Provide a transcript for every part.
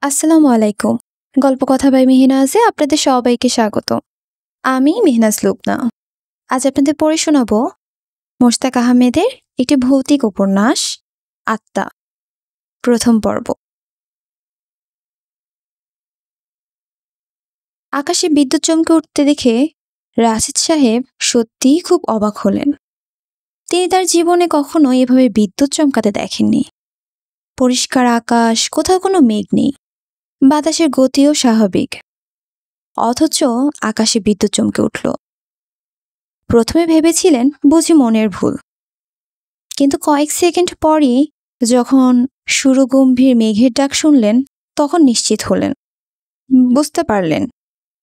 আসসালামু আলাইকুম। গল্প কথা বাই মেহনাজে আপনাদের সবাইকে স্বাগত। আমি মেহনাজ লুবনা। আজ আপনাদের পড়ে শোনাবো মোশতাক আহমেদের একটি ভৌতিক উপন্যাস আত্মা, প্রথম পর্ব। আকাশে বিদ্যুৎ চমকে উঠতে দেখে রাশিদ সাহেব সত্যিই খুব অবাক হলেন। তিনি তার জীবনে কখনো এভাবে বিদ্যুৎ চমকাতে দেখেননি। পরিষ্কার আকাশ, কোথাও কোনো মেঘ নেই, বাতাসের গতিও স্বাভাবিক, অথচ আকাশে বিদ্যুৎ চমকে উঠল। প্রথমে ভেবেছিলেন বুঝি মনের ভুল, কিন্তু কয়েক সেকেন্ড পরই যখন সুরগম্ভীর মেঘের ডাক শুনলেন তখন নিশ্চিত হলেন। বুঝতে পারলেন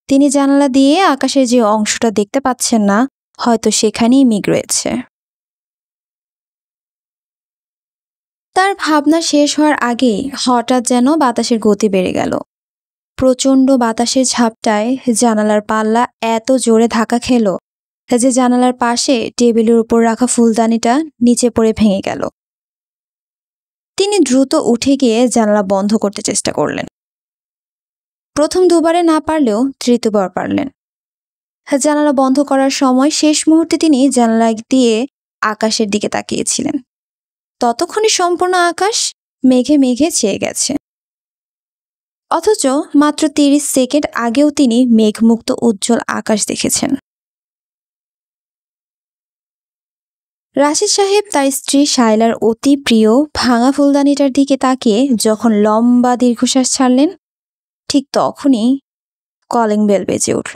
তিনি জানালা দিয়ে আকাশের যে অংশটা দেখতে পাচ্ছেন না, হয়তো সেখানেই মেঘ রয়েছে। তার ভাবনা শেষ হওয়ার আগেই হঠাৎ যেন বাতাসের গতি বেড়ে গেল। প্রচণ্ড বাতাসের ঝাপটায় জানালার পাল্লা এত জোরে ধাক্কা খেল যে জানালার পাশে টেবিলের উপর রাখা ফুলদানিটা নিচে পড়ে ভেঙে গেল। তিনি দ্রুত উঠে গিয়ে জানালা বন্ধ করতে চেষ্টা করলেন। প্রথম দুবারে না পারলেও তৃতীয়বার পারলেন। জানালা বন্ধ করার সময় শেষ মুহূর্তে তিনি জানালা দিয়ে আকাশের দিকে তাকিয়েছিলেন। ততক্ষণে সম্পূর্ণ আকাশ মেঘে মেঘে ছেয়ে গেছে, অথচ মাত্র ৩০ সেকেন্ড আগেও তিনি মেঘমুক্ত উজ্জ্বল আকাশ দেখেছেন। রাশিদ সাহেব তার স্ত্রী শায়লার অতি প্রিয় ভাঙা ফুলদানিটার দিকে তাকিয়ে যখন লম্বা দীর্ঘশ্বাস ছাড়লেন, ঠিক তখনই কলিং বেল বেজে উঠল।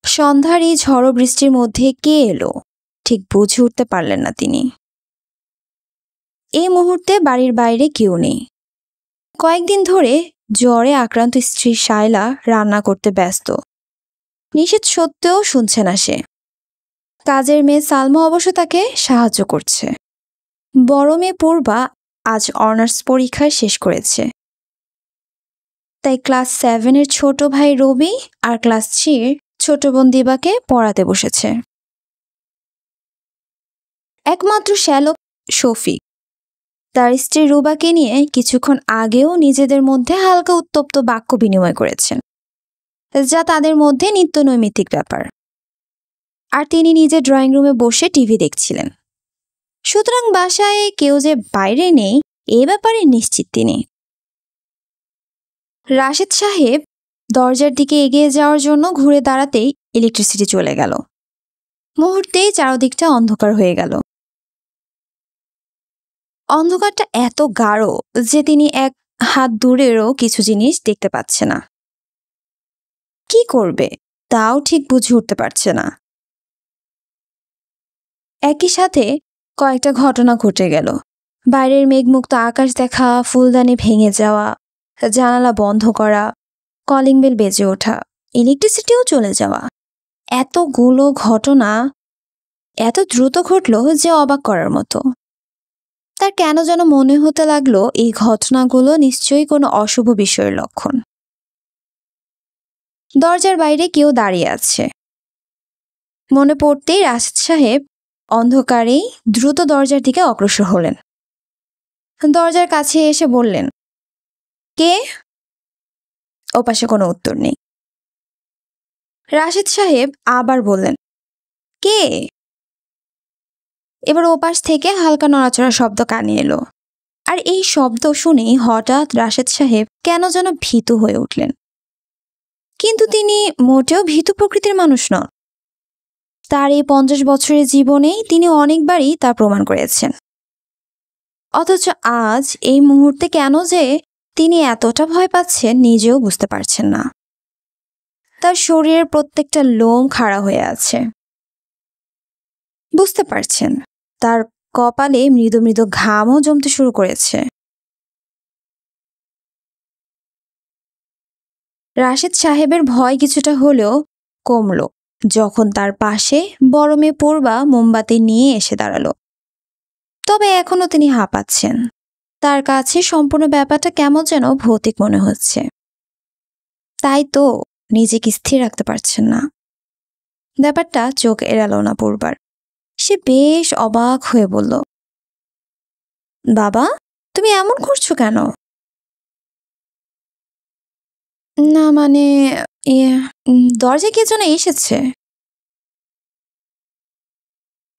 সন্ধ্যার এই ঝড়ো বৃষ্টির মধ্যে কে এলো ঠিক বুঝে উঠতে পারলেন না তিনি। এই মুহূর্তে বাড়ির বাইরে কেউ নেই। কয়েকদিন ধরে জ্বরে আক্রান্ত স্ত্রী শায়লা রান্না করতে ব্যস্ত। নিষেধ সত্ত্বেও শুনছে না সে। কাজের মেয়ে সালমা অবশ্য তাকে সাহায্য করছে। বড় মেয়ে পূর্বা আজ অনার্স পরীক্ষা শেষ করেছে, তাই ক্লাস 7-এর ছোট ভাই রবি আর ক্লাস 3-এর ছোট বোন দিবাকে পড়াতে বসেছে। একমাত্র শ্যালক শফিক তার স্ত্রী রুবাকে নিয়ে কিছুক্ষণ আগেও নিজেদের মধ্যে হালকা উত্তপ্ত বাক্য বিনিময় করেছেন, যা তাদের মধ্যে নিত্য নৈমিত্তিক ব্যাপার। আর তিনি নিজে ড্রয়িং রুমে বসে টিভি দেখছিলেন। সুতরাং বাসায় কেউ যে বাইরে নেই এ ব্যাপারে নিশ্চিত তিনি। রাশেদ সাহেব দরজার দিকে এগিয়ে যাওয়ার জন্য ঘুরে দাঁড়াতেই ইলেকট্রিসিটি চলে গেল। মুহূর্তেই চারদিকটা অন্ধকার হয়ে গেল। অন্ধকারটা এত গাঢ় যে তিনি এক হাত দূরেরও কিছু জিনিস দেখতে পাচ্ছে না। কি করবে তাও ঠিক বুঝে উঠতে পারছে না। একই সাথে কয়েকটা ঘটনা ঘটে গেল। বাইরের মেঘমুক্ত আকাশ দেখা, ফুলদানি ভেঙে যাওয়া, জানালা বন্ধ করা, কলিং বেল বেজে ওঠা, ইলেকট্রিসিটিও চলে যাওয়া। এতগুলো ঘটনা এত দ্রুত ঘটল যে অবাক করার মতো। তার কেন যেন মনে হতে লাগলো এই ঘটনাগুলো নিশ্চয়ই কোনো অশুভ বিষয়ের লক্ষণ। দরজার বাইরে কেউ দাঁড়িয়ে আছে। মনে পড়তেই রাশেদ সাহেব অন্ধকারেই দ্রুত দরজার দিকে অগ্রসর হলেন। দরজার কাছে এসে বললেন, কে? ওপাশে কোনো উত্তর নেই। রাশেদ সাহেব আবার বললেন, কে? এবার ওপাশ থেকে হালকা নড়াচড়া শব্দ কানে এলো। আর এই শব্দ শুনেই হঠাৎ রাশেদ সাহেব কেন যেন ভীতু হয়ে উঠলেন। কিন্তু তিনি মোটেও ভীতু প্রকৃতির মানুষ নন। তার এই 50 বছরের জীবনেই তিনি অনেকবারই তা প্রমাণ করেছেন। অথচ আজ এই মুহূর্তে কেন যে তিনি এতটা ভয় পাচ্ছেন নিজেও বুঝতে পারছেন না। তার শরীরের প্রত্যেকটা লোম খাড়া হয়ে আছে। বুঝতে পারছেন তার কপালে মৃদু মৃদু ঘামও জমতে শুরু করেছে। রাশেদ সাহেবের ভয় কিছুটা হলেও কমল যখন তার পাশে বড় মেয়ে পূর্বা মোমবাতি নিয়ে এসে দাঁড়ালো। তবে এখনো তিনি হাঁপাচ্ছেন। তার কাছে সম্পূর্ণ ব্যাপারটা কেমন যেন ভৌতিক মনে হচ্ছে। তাই তো নিজেকে স্থির রাখতে পারছেন না। ব্যাপারটা চোখ এড়ালো না পূর্বার। সে বেশ অবাক হয়ে বলল, বাবা তুমি এমন করছো কেন? না মানে দরজায় কে যেন এসেছে।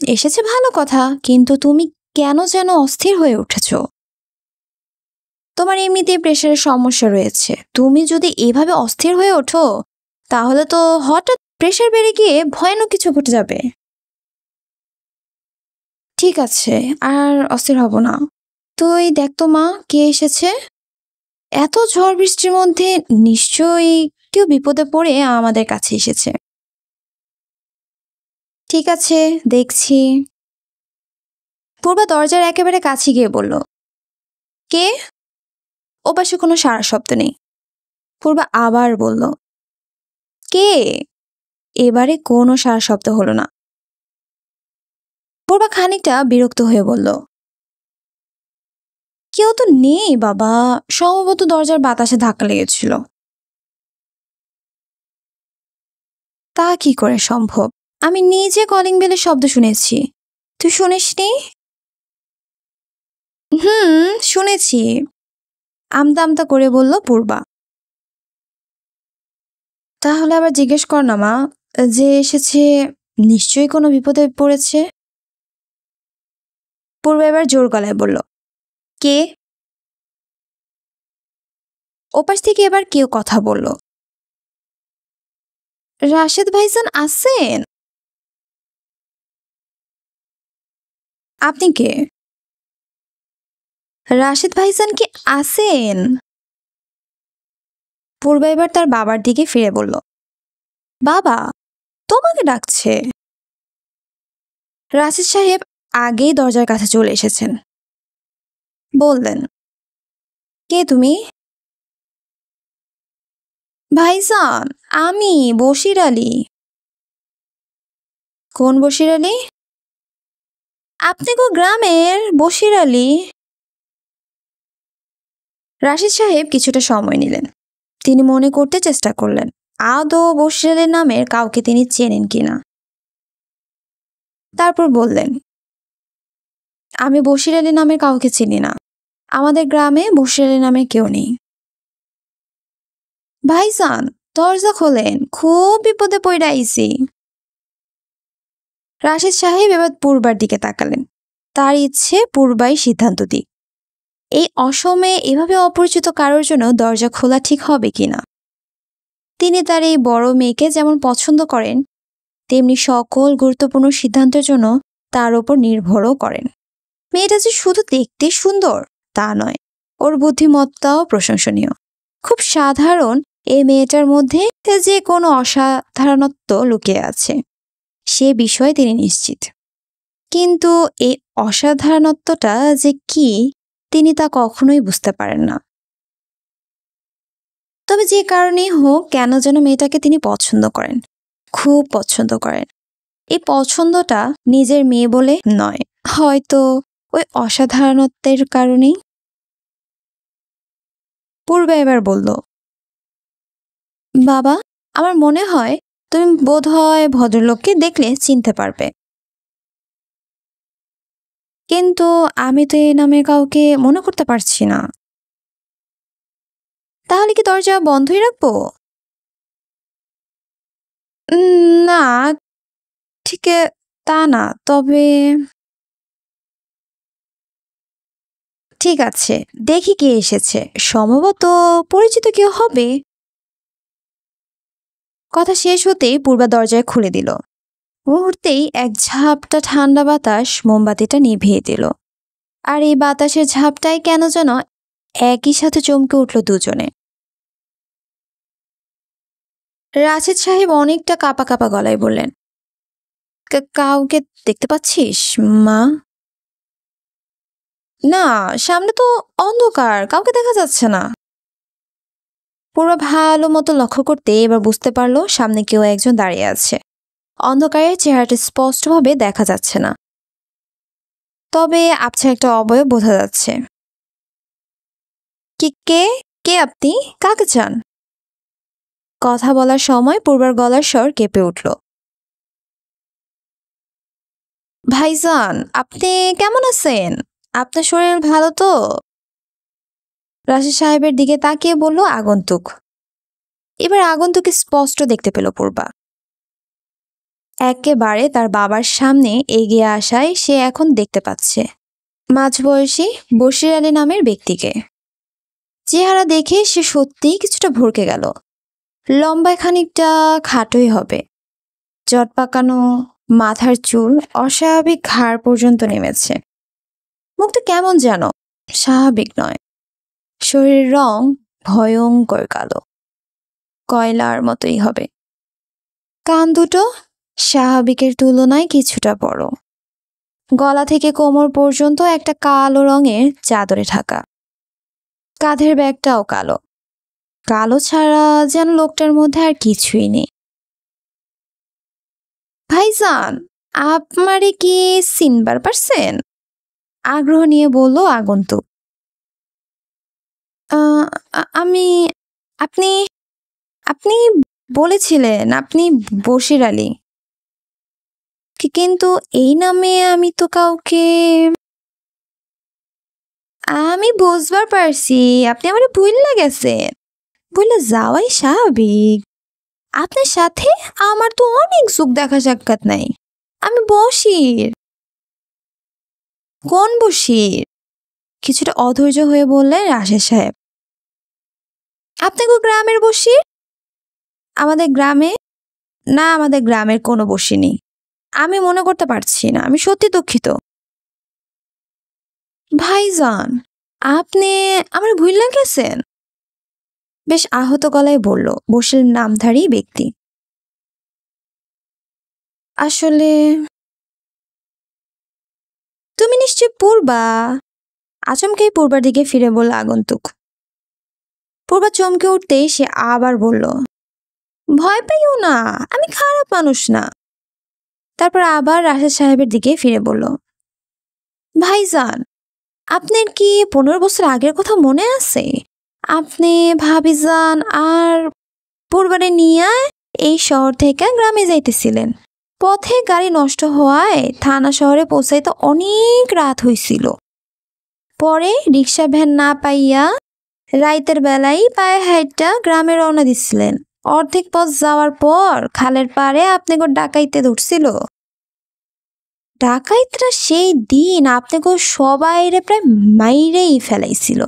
এসেছে ভালো কথা, কিন্তু তুমি কেন যেন অস্থির হয়ে উঠেছো? তোমার এমনিতেই প্রেশারের সমস্যা রয়েছে। তুমি যদি এভাবে অস্থির হয়ে ওঠো, তাহলে তো হঠাৎ প্রেশার বেড়ে গিয়ে ভয়ানক কিছু ঘটে যাবে। ঠিক আছে, আর অস্থির হব না। তুই দেখ তো মা, কে এসেছে? এত ঝড় বৃষ্টির মধ্যে নিশ্চয়ই কেউ বিপদে পড়ে আমাদের কাছে এসেছে। ঠিক আছে, দেখছি। পূর্বা দরজার একেবারে কাছে গিয়ে বলল, কে? ওপাশে কোনো সাড়া শব্দ নেই। পূর্বা আবার বলল, কে? এবারে কোনো সাড়া শব্দ হলো না। পূর্বা খানিকটা বিরক্ত হয়ে বলল, কেউ তো নেই বাবা, সম্ভবত দরজার বাতাসে ধাক্কা লেগেছিল। তা কি করে সম্ভব? আমি নিজে কলিং বেলের শব্দ শুনেছি। তুই শুনিসনি? হুম, শুনেছি। আমতা আমতা করে বলল পূর্বা। তাহলে আবার জিজ্ঞেস কর না মা, যে এসেছে নিশ্চয়ই কোনো বিপদে পড়েছে। পূর্বা এবার জোর গলায় বলল, কে? ওপাশ থেকে এবার কেউ কথা বলল, রাশেদ ভাইজান আছেন? আপনি কে? রাশেদ ভাইজান কি আছেন? পূর্বা এবার তার বাবার দিকে ফিরে বলল, বাবা, তোমাকে ডাকছে। রাশেদ সাহেব আগেই দরজার কাছে চলে এসেছেন। বললেন, কে তুমি? ভাইজান, আমি বশির আলী। কোন বশির আলী? আপনি গো গ্রামের বশির আলী। রাশিদ সাহেব কিছুটা সময় নিলেন। তিনি মনে করতে চেষ্টা করলেন আদৌ বশির আলী নামের কাউকে তিনি চেনেন কিনা। তারপর বললেন, আমি বশির আলী নামের কাউকে চিনি না। আমাদের গ্রামে বশির আলী নামে কেউ নেই। ভাইজান, দরজা খোলেন, খুব বিপদে পড়ে আইছি। রাশিদ সাহেব এবার পূর্বার দিকে তাকালেন। তার ইচ্ছে পূর্বাই সিদ্ধান্ত দিক। এই অসময়ে এভাবে অপরিচিত কারোর জন্য দরজা খোলা ঠিক হবে কিনা। তিনি তার এই বড় মেয়েকে যেমন পছন্দ করেন, তেমনি সকল গুরুত্বপূর্ণ সিদ্ধান্তের জন্য তার ওপর নির্ভরও করেন। মেয়েটা যে শুধু দেখতে সুন্দর তা নয়, ওর বুদ্ধিমত্তাও প্রশংসনীয়। খুব সাধারণ এই মেয়েটার মধ্যে যে কোনো অসাধারণত্ব লুকিয়ে আছে, সে বিষয়ে তিনি নিশ্চিত। কিন্তু এই অসাধারণত্বটা যে কি, তিনি তা কখনোই বুঝতে পারেন না। তবে যে কারণেই হোক, কেন যেন মেয়েটাকে তিনি পছন্দ করেন, খুব পছন্দ করেন। এই পছন্দটা নিজের মেয়ে বলে নয়, হয়তো ওই অসাধারণত্বের কারণেই। পূর্বে এবার বলল, বাবা, আমার মনে হয় তুমি বোধহয় ভদ্রলোককে দেখলে চিনতে পারবে। কিন্তু আমি তো এই নামে কাউকে মনে করতে পারছি না। তাহলে কি দরজা বন্ধই রাখবো? না, ঠিক তা না, তবে ঠিক আছে, দেখি কে এসেছে। সম্ভবত পরিচিত কেউ হবে। কথা শেষ হতেই পূর্বা দরজায় খুলে দিল। মুহূর্তেই এক ঝাপটা ঠান্ডা বাতাস মোমবাতিটা নিভিয়ে দিল। আর এই বাতাসের ঝাপটায় কেন যেন একই সাথে চমকে উঠল দুজনে। রাশেদ সাহেব অনেকটা কাঁপা কাঁপা গলায় বললেন, কাউকে দেখতে পাচ্ছিস মা? না, সামনে তো অন্ধকার, কাউকে দেখা যাচ্ছে না। পুরো ভালো মতো লক্ষ্য করতে এবার বুঝতে পারলো সামনে কেউ একজন দাঁড়িয়ে আছে। অন্ধকারের চেহারাটা স্পষ্টভাবে দেখা যাচ্ছে না, তবে আবছা একটা অবয়ব বোঝা যাচ্ছে। কে? কে আপনি? কাকে চান? কথা বলার সময় পূর্বার গলার স্বর কেঁপে উঠল। ভাইজান, আপনি কেমন আছেন? আপনার শরীর ভালো তো? রাশিদ সাহেবের দিকে তাকিয়ে বলল আগন্তুক। এবার আগন্তুকে স্পষ্ট দেখতে পেল পূর্বা। একেবারে তার বাবার সামনে এগিয়ে আসায় সে এখন দেখতে পাচ্ছে মাঝবয়সী বশির আলী নামের ব্যক্তিকে। চেহারা দেখে সে সত্যিই কিছুটা ভরকে গেল। লম্বায় খানিকটা খাটোই হবে, জট পাকানো, মাথার চুল অস্বাভাবিক ঘাড় পর্যন্ত নেমেছে। মুখটা কেমন যেন স্বাভাবিক নয়। শরীরের রং ভয়ঙ্কর কালো, কয়লার মতোই হবে। কান দুটো স্বাভাবিকের তুলনায় কিছুটা বড়। গলা থেকে কোমর পর্যন্ত একটা কালো রঙের চাদরে ঢাকা। কাঁধের ব্যাগটাও কালো। কালো ছাড়া যেন লোকটার মধ্যে আর কিছুই নেই। ভাইজান, আপনারে কি চিনবার পারছেন? আগ্রহ নিয়ে বলল আগন্তুক। আমি আপনি আপনি বলেছিলেন আপনি বশির আলী, কিন্তু এই নামে আমি তো কাউকে। আমি বুঝবার পারছি আপনি আমার ভুইল্লা গেছেন। ভুইল্লা যাওয়াই স্বাভাবিক। আপনার সাথে আমার তো অনেক যুগ দেখা সাক্ষাৎ নাই। আমি বশির। কোন বশির? কিছুটা অধৈর্য হয়ে বললেন রাশেদ সাহেব। আপনাকে গ্রামের বশির? আমাদের গ্রামে? না, আমাদের গ্রামের কোনো বশি নেই। আমি মনে করতে পারছি না, আমি সত্যি দুঃখিত। ভাইজান, আপনি আমার ভুইল্লা গেছেন? বেশ আহত গলায় বলল বশির নামধারী ব্যক্তি। আসলে তুমি নিশ্চয় পূর্বা। আচমকেই পূর্বার দিকে ফিরে বলল আগন্তুক। পূর্বা চমকে উঠতেই সে আবার বলল, ভয় পাইও না, আমি খারাপ মানুষ না। তারপর আবার রাশেদ সাহেবের দিকে ফিরে বলল, ভাইজান, আপনার কি 15 বছর আগের কথা মনে আছে? আপনি ভাবিজান আর পূর্বারে নিয়ে এই শহর থেকে গ্রামে যাইতেছিলেন। পথে গাড়ি নষ্ট হওয়ায় থানা শহরে পৌঁছাইতে অনেক রাত হইছিল। পরে রিক্সা ভ্যান না পাইয়া রাইতের বেলায় পায়ে হাইটটা গ্রামে রওনা দিছিলেন। অর্ধেক পথ যাওয়ার পর খালের পাড়ে আপনাকে ডাকাইতে ধরছিল। ডাকাইতরা সেই দিন আপনাকে সবাইরে প্রায় মাইরেই ফেলাইছিল।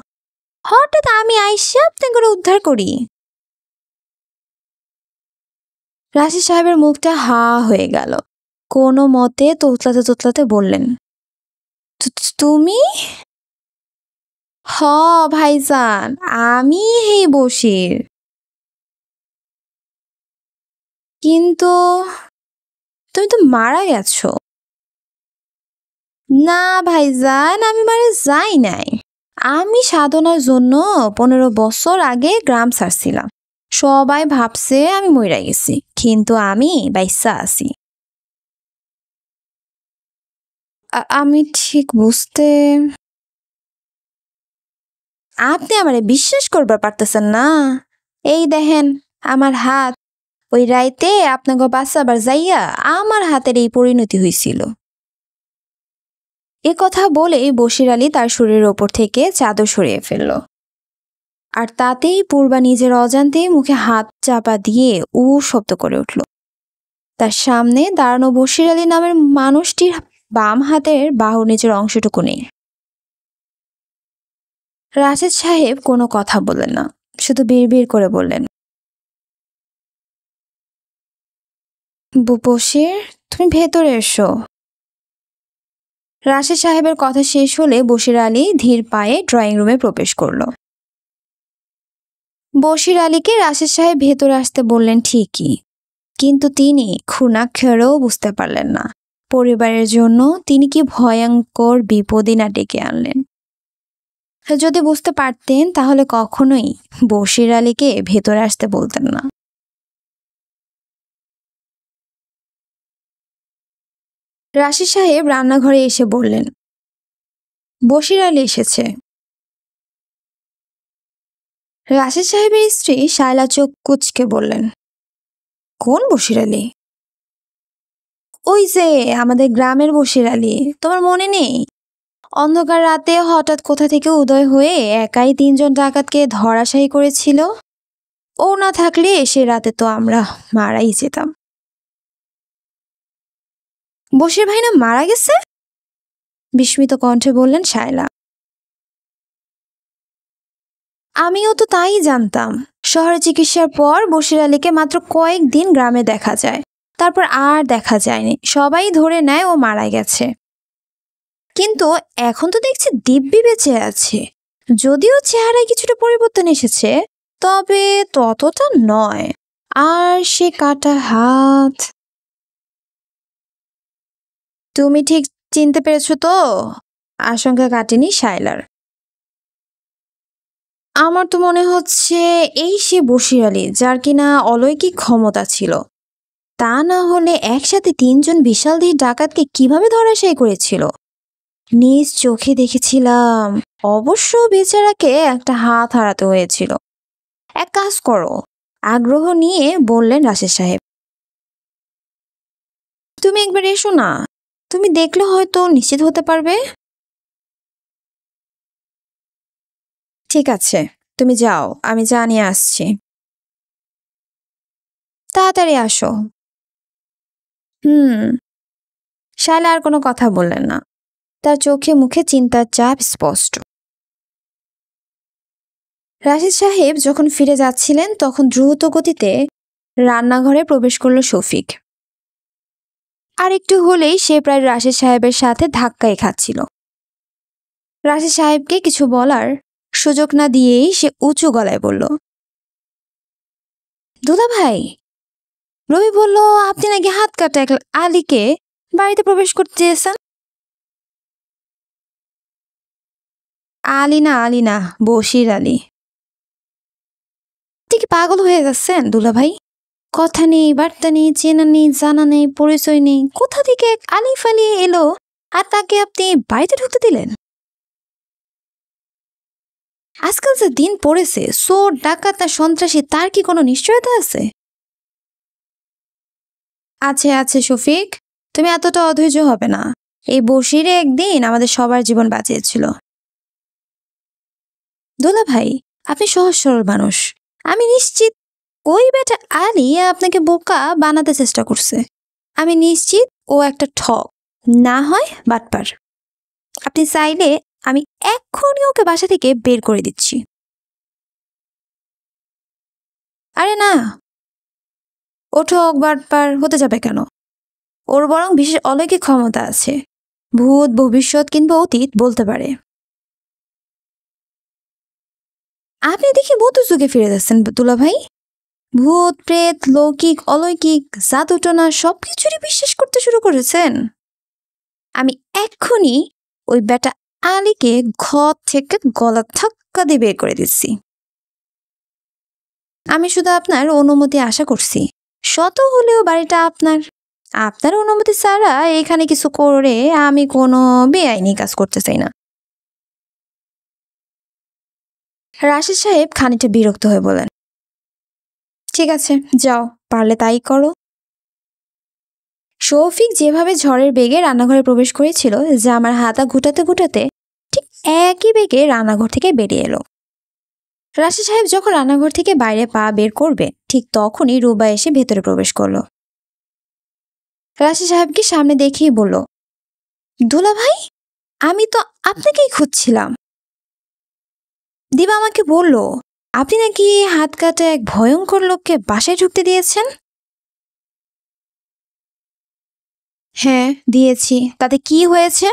হঠাৎ আমি আইসা আপনাকে উদ্ধার করি। রাশিদ সাহেবের মুখটা হা হয়ে গেল। কোনো মতে তোতলাতে তোতলাতে বললেন, তুমি? হ ভাইজান, আমি হে বশির। কিন্তু তুমি তো মারা গেছো। না ভাইজান, আমি মারা যাই নাই। আমি সাধনার জন্য 15 বছর আগে গ্রাম ছাড়ছিলাম। সবাই ভাবছে আমি মইরা গেছি, কিন্তু আমি বাইসা আছি। আমি ঠিক বুঝতে। আপনি আমারে বিশ্বাস করবার পারতেছেন না? এই দেখেন আমার হাত। ওই রাইতে আপনাকে বাঁচাবার যাইয়া আমার হাতের এই পরিণতি হয়েছিল। এ কথা বলে বশির আলী তার শরীরের ওপর থেকে চাদর সরিয়ে ফেলল। আর তাতেই পূর্বা নিজের অজান্তে মুখে হাত চাপা দিয়ে শব্দ করে উঠল। তার সামনে দাঁড়ানো বশির আলী নামের মানুষটির বাম হাতের বাহুর নিচের অংশটুকু নেই। রাশেদ সাহেব কোনো কথা বললেন না, শুধু বিড়বিড় করে বললেন, বশির, তুমি ভেতরে এসো। রাশেদ সাহেবের কথা শেষ হলে বশির আলী ধীর পায়ে ড্রয়িং রুমে প্রবেশ করল। বশির আলীকে রাশেদ সাহেব ভেতরে আসতে বললেন ঠিকই, কিন্তু তিনি ক্ষুণাক্ষরেও বুঝতে পারলেন না পরিবারের জন্য তিনি কি ভয়ঙ্কর বিপদই না ডেকে আনলেন। যদি বুঝতে পারতেন তাহলে কখনোই বশির আলীকে ভেতরে আসতে বলতেন না। রাশেদ সাহেব রান্নাঘরে এসে বললেন, বশির আলী এসেছে। রাশেদ সাহেবের স্ত্রী শায়লা চোখ কুঁচকে বললেন, কোন বশির আলী? ওই যে আমাদের গ্রামের বশির আলী, তোমার মনে নেই? অন্ধকার রাতে হঠাৎ কোথা থেকে উদয় হয়ে একাই 3 জন ডাকাতকে ধরাশায়ী করেছিল। ও না থাকলে সে রাতে তো আমরা মারাই যেতাম। বশির ভাই না মারা গেছে? বিস্মিত কণ্ঠে বললেন শায়লা। আমিও তো তাই জানতাম। শহরে চিকিৎসার পর বশির আলীকে মাত্র কয়েকদিন গ্রামে দেখা যায়, তারপর আর দেখা যায়নি। সবাই ধরে নেয় ও মারা গেছে, কিন্তু এখন তো দেখছি দিব্যি বেঁচে আছে। যদিও চেহারায় কিছুটা পরিবর্তন এসেছে, তবে ততটা নয়। আর সে কাটা হাত। তুমি ঠিক চিনতে পেরেছো তো? আশঙ্কা কাটেনি শায়লার। আমার তো মনে হচ্ছে এই সে বশির আলী, যার কিনা অলৌকিক ক্ষমতা ছিল। তা না হলে একসাথে ৩ জন বিশালদেহী ডাকাতকে কিভাবে ধরাশায়ী করেছিল? নিজ চোখে দেখেছিলাম। অবশ্য বেচারাকে একটা হাত হারাতে হয়েছিল। এক কাজ করো, আগ্রহ নিয়ে বললেন রাশেদ সাহেব। তুমি একবার এসো না, তুমি দেখলে হয়তো নিশ্চিত হতে পারবে। ঠিক আছে, তুমি যাও, আমি জানিয়ে আসছি। তাড়াতাড়ি আসো। হুম। শায়লা আর কোনো কথা বললেন না। তার চোখে মুখে চিন্তার চাপ স্পষ্ট। রাশেদ সাহেব যখন ফিরে যাচ্ছিলেন, তখন দ্রুত গতিতে রান্নাঘরে প্রবেশ করল শফিক। আর একটু হলেই সে প্রায় রাশেদ সাহেবের সাথে ধাক্কাই খাচ্ছিল। রাশেদ সাহেবকে কিছু বলার সুযোগ না দিয়েই সে উঁচু গলায় বলল, দুলা ভাই, রবি বলল আপনি নাকি হাত কাটা এক আলীকে বাড়িতে প্রবেশ করতে চেয়েছেন। আলী না, বশির আলী। আপনি কি পাগল হয়ে যাচ্ছেন দুলা ভাই? কথা নেই, বার্তা নেই, চেনা নেই, জানা নেই, পরিচয় নেই, কোথা থেকে এক আলী ফালিয়ে এলো আর তাকে আপনি বাড়িতে ঢুকতে দিলেন? আজকাল যে দিন পড়েছে, চোর ডাকাত না সন্ত্রাসী, তার কি কোনো নিশ্চয়তা আছে? আছে আছে শফিক, তুমি এতটা অধৈর্য হবে না। এই বশিরে একদিন আমাদের সবার জীবন বাঁচিয়েছিল। দোলা ভাই, আপনি সহজ সরল মানুষ। আমি নিশ্চিত ওই বেটা আলী আপনাকে বোকা বানাতে চেষ্টা করছে। আমি নিশ্চিত ও একটা ঠক, না হয় বাটপার। আপনি চাইলে আমি এক্ষুনি ওকে বাসা থেকে বের করে দিচ্ছি। আরে না, ও ঠক বাটপার হতে যাবে কেন? ওর বরং বিশেষ অলৌকিক ক্ষমতা আছে। ভূত, ভবিষ্যৎ কিংবা অতীত বলতে পারে। আপনি দেখি ভূত যুগে ফিরে যাচ্ছেন দুলা ভাই। ভূত, প্রেত, লৌকিক, অলৌকিক, জাদুটনা সবকিছুরই বিশ্বাস করতে শুরু করেছেন। আমি এক্ষুনি ওই বেটা আলীকে ঘর থেকে গলা ধাক্কা দিয়ে বের করে দিচ্ছি। আমি শুধু আপনার অনুমতি আশা করছি। শত হলেও বাড়িটা আপনার। আপনার অনুমতি ছাড়া এখানে কিছু করে আমি কোনো বেআইনি কাজ করতে চাই না। রাশেদ সাহেব খানিকটা বিরক্ত হয়ে বলেন, ঠিক আছে, যাও, পারলে তাই করো। শফিক যেভাবে ঝড়ের বেগে রান্নাঘরে প্রবেশ করেছিল, জামার হাতা ঘুটাতে ঘুটাতে ঠিক একই বেগে রান্নাঘর থেকে বেরিয়ে এলো। রাশেদ সাহেব যখন রান্নাঘর থেকে বাইরে পা বের করবে, ঠিক তখনই রুবা এসে ভেতরে প্রবেশ করলো। রাশেদ সাহেবকে সামনে দেখেই বলল, দুলা ভাই, আমি তো আপনাকেই খুঁজছিলাম। দিবা আমাকে বলল আপনি নাকি হাত কাটা এক ভয়ঙ্কর লোককে বাসায় ঢুকতে দিয়েছেন। হ্যাঁ দিয়েছি, তাতে কি হয়েছে?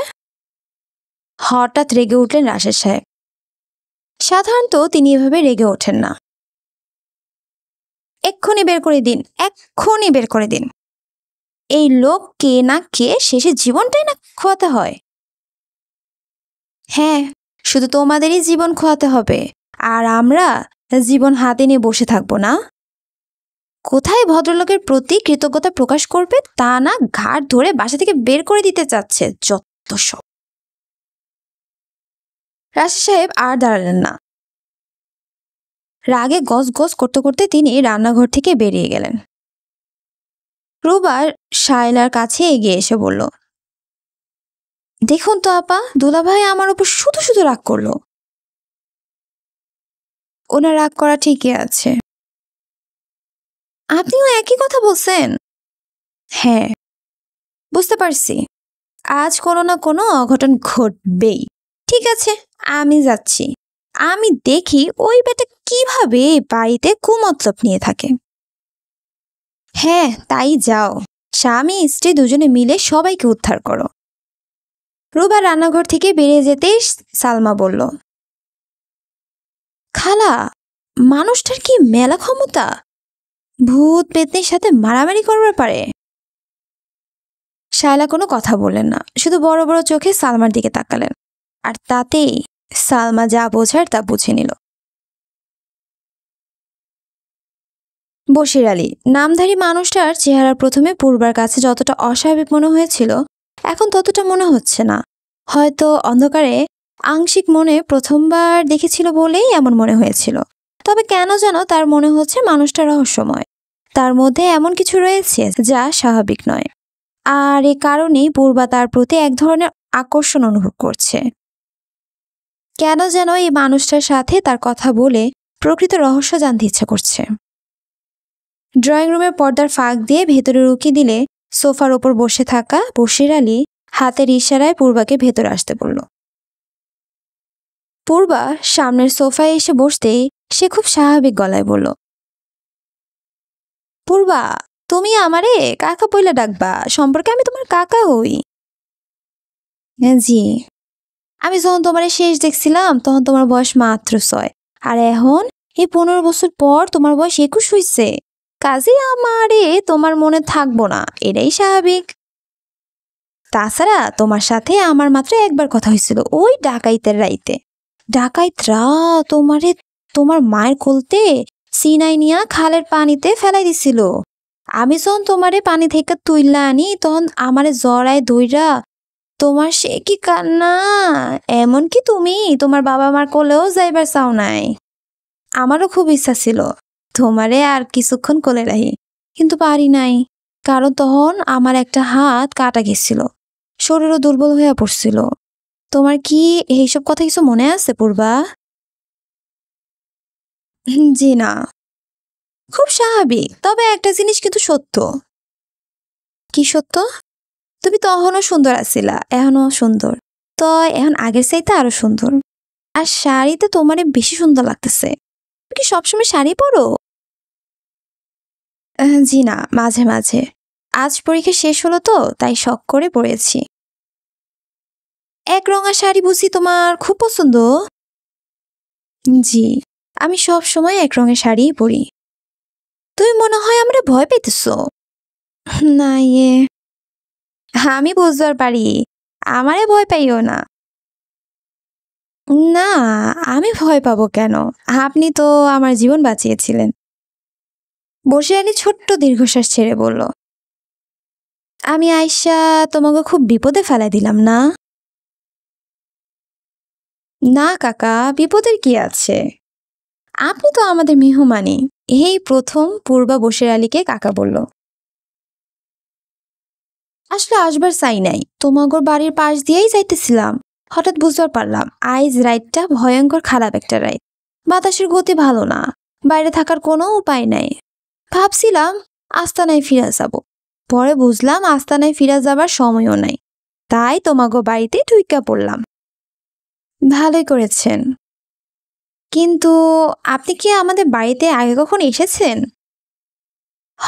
হঠাৎ রেগে উঠলেন রাশেদ সাহেব। সাধারণত তিনি এভাবে রেগে ওঠেন না। এক্ষুনি বের করে দিন, এক্ষুনি বের করে দিন। এই লোক কে না কে শেষে জীবনটাই না খোয়াতে হয়। হ্যাঁ, শুধু তোমাদেরই জীবন খোয়াতে হবে, আর আমরা জীবন হাতে নিয়ে বসে থাকবো না। কোথায় ভদ্রলোকের প্রতি কৃতজ্ঞতা প্রকাশ করবে তা না, ঘাট ধরে বাসা থেকে বের করে দিতে চাচ্ছে, যত সব। রাশেদ সাহেব আর দাঁড়ালেন না। রাগে গজ গজ করতে করতে তিনি রান্নাঘর থেকে বেরিয়ে গেলেন। রুবার শায়লার কাছে এগিয়ে এসে বলল, দেখুন তো আপা, দুলাভাই আমার উপর শুধু শুধু রাগ করলো। ওনার রাগ করা ঠিকই আছে, আপনিও একই কথা বলছেন? হ্যাঁ, বুঝতে পারছি। আজ কোনো না কোনো অঘটন ঘটবেই। ঠিক আছে, আমি যাচ্ছি। আমি দেখি ওই বেটা কিভাবে বাড়িতে কুমতলব নিয়ে থাকে। হ্যাঁ, তাই যাও। স্বামী স্ত্রী দুজনে মিলে সবাইকে উদ্ধার করো। রুবা রান্নাঘর থেকে বেরিয়ে যেতেই সালমা বলল, খালা, মানুষটার কি মেলা ক্ষমতা! ভূত পেত্নীর সাথে মারামারি করবার পারে। শায়লা কোনো কথা বললেন না, শুধু বড় বড় চোখে সালমার দিকে তাকালেন। আর তাতেই সালমা যা বোঝার তা বুঝে নিল। বশির আলী নামধারী মানুষটার চেহারা প্রথমে পূর্বার কাছে যতটা অস্বাভাবিক মনে হয়েছিল, এখন ততটা মনে হচ্ছে না। হয়তো অন্ধকারে আংশিক মনে প্রথমবার দেখেছিল বলেই এমন মনে হয়েছিল। তবে কেন যেন তার মনে হচ্ছে মানুষটা রহস্যময়। তার মধ্যে এমন কিছু রয়েছে যা স্বাভাবিক নয়। আর এ কারণেই পূর্বা তার প্রতি এক ধরনের আকর্ষণ অনুভব করছে। কেন যেন এই মানুষটার সাথে তার কথা বলে প্রকৃত রহস্য জানতে ইচ্ছা করছে। ড্রয়িং রুমের পর্দার ফাঁক দিয়ে ভেতরে রুকি দিলে সোফার ওপর বসে থাকা বশির আলী হাতের ইশারায় পূর্বাকে ভেতরে আসতে বলল। পূর্বা সামনের সোফায় এসে বসতেই সে খুব স্বাভাবিক গলায় বলল, পূর্বা, তুমি আমারে কাকা বইলা ডাকবা, সম্পর্কে আমি তোমার কাকা হই। জি, আমি যখন তোমার শেষ দেখছিলাম তখন তোমার বয়স মাত্র 6, আর এখন এই 15 বছর পর তোমার বয়স 21 হইছে। কাজে আমারে তোমার মনে থাকবো না, এটাই স্বাভাবিক। তাছাড়া তোমার সাথে আমার মাত্র একবার কথা হয়েছিল, ওই ডাকাইতের রাইতে। ডাকাইতরা তোমারে তোমার মায়ের কোলতে সিনাই নিয়া খালের পানিতে ফেলাই দিছিল। আমি যখন তোমারে পানি থেকে তুইলা আনি তখন আমারে জড়ায় ধইরা তোমার সে কি কান্না! এমনকি তুমি তোমার বাবা মার কোলেও যাইবার চাও নাই। আমারও খুব ইচ্ছা ছিল তোমারে আর কিছুক্ষণ কোলে রাখি, কিন্তু পারি নাই। কারণ তখন আমার একটা হাত কাটা গেছিল, শরীরও দুর্বল হইয়া পড়ছিল। তোমার কি এইসব কথা কিছু মনে আছে পূর্বা? জি না, খুব স্বাভাবিক। তবে একটা জিনিস কিন্তু সত্য। কি সত্য? তুমি তখনও সুন্দর আছিলা, এখনো সুন্দর। তো এখন আগের চাইতে আরো সুন্দর। আর শাড়িতে তোমারে বেশি সুন্দর লাগতেছে। তুমি কি সবসময় শাড়ি পরো? জি না, মাঝে মাঝে। আজ পরীক্ষা শেষ হলো তো তাই শখ করে পরেছি। এক রঙা শাড়ি বুঝি তোমার খুব পছন্দ? জি, আমি সব সময় এক রঙের শাড়িই পরি। তুমি মনে হয় আমরা ভয় পেতেছো। না আমি বুঝবার পারি। আমারে ভয় পাইও না। না, আমি ভয় পাবো কেন? আপনি তো আমার জীবন বাঁচিয়েছিলেন। বসে আলী ছোট্ট দীর্ঘশ্বাস ছেড়ে বলল, আমি আইসা তোমাকে খুব বিপদে ফেলাই দিলাম না? না কাকা, বিপদের কি আছে? আপনি তো আমাদের মেহমানি। এই প্রথম পূর্বা বশির আলীকে কাকা বলল। আসলে আসবার চাই নাই, তোমাগর বাড়ির পাশ দিয়েই যাইতেছিলাম। হঠাৎ বুঝবার পারলাম আইজ রাইডটা ভয়ঙ্কর খারাপ একটা রাইড। বাতাসের গতি ভালো না, বাইরে থাকার কোনো উপায় নাই। ভাবছিলাম আস্তানায় ফিরে যাব, পরে বুঝলাম আস্তানায় ফিরে যাবার সময়ও নাই। তাই তোমাগো বাড়িতে ঢুইকা পড়লাম। ভালোই করেছেন। কিন্তু আপনি কি আমাদের বাড়িতে আগে কখন এসেছেন? হ,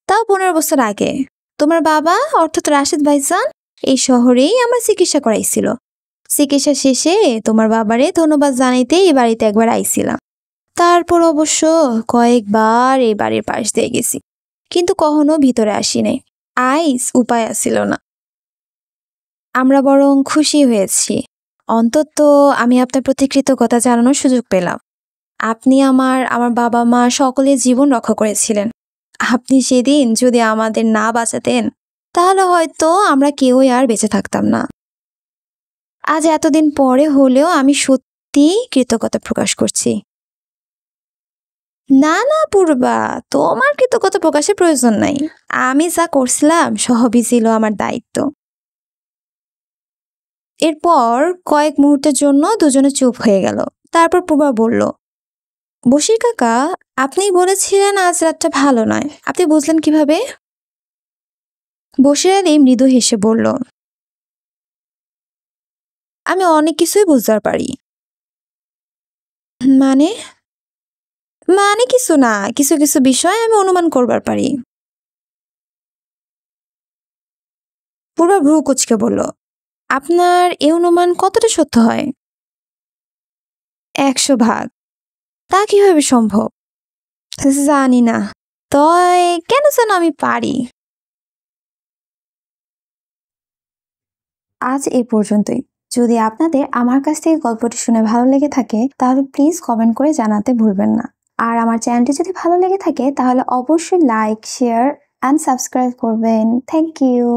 তাও 15 বছর আগে। তোমার বাবা অর্থাৎ রাশেদ ভাইজান এই শহরেই আমার চিকিৎসা করাইছিল। চিকিৎসা শেষে তোমার বাবারে ধন্যবাদ জানাইতে এই বাড়িতে একবার আইছিলাম। তারপর অবশ্য কয়েকবার এই বাড়ির পাশ দিয়ে গেছি, কিন্তু কখনো ভিতরে আসি নাই। আইস উপায় আসিল না। আমরা বরং খুশি হয়েছি। অন্তত আমি আপনার প্রতি কৃতজ্ঞতা জানানোর সুযোগ পেলাম। আপনি আমার বাবা মা সকলের জীবন রক্ষা করেছিলেন। আপনি সেদিন যদি আমাদের না বাঁচাতেন তাহলে হয়তো আমরা কেউই আর বেঁচে থাকতাম না। আজ এতদিন পরে হলেও আমি সত্যি কৃতজ্ঞতা প্রকাশ করছি। না না পূর্বা, তোমার কৃতজ্ঞতা প্রকাশের প্রয়োজন নাই। আমি যা করছিলাম সবই ছিল আমার দায়িত্ব। এরপর কয়েক মুহূর্তের জন্য দুজনে চুপ হয়ে গেল। তারপর পূর্বা বলল, বশির কাকা, আপনি বলেছিলেন আজ রাতটা ভালো নয়, আপনি বুঝলেন কিভাবে? বশির আলী মৃদু হেসে বলল, আমি অনেক কিছুই বুঝতে পারি। মানে? মানে কিছু না, কিছু কিছু বিষয় আমি অনুমান করবার পারি। পূর্বা ভ্রু কুচকে বলল, আপনার এই অনুমান কতটা সত্য হয়? 100 ভাগ। তা কিভাবে সম্ভব? জানি না, তয় কেন যেন আমি পারি। আজ এই পর্যন্তই। যদি আপনাদের আমার কাছ থেকে গল্পটি শুনে ভালো লেগে থাকে তাহলে প্লিজ কমেন্ট করে জানাতে ভুলবেন না। আর আমার চ্যানেলটি যদি ভালো লেগে থাকে তাহলে অবশ্যই লাইক, শেয়ার অ্যান্ড সাবস্ক্রাইব করবেন। Thank you.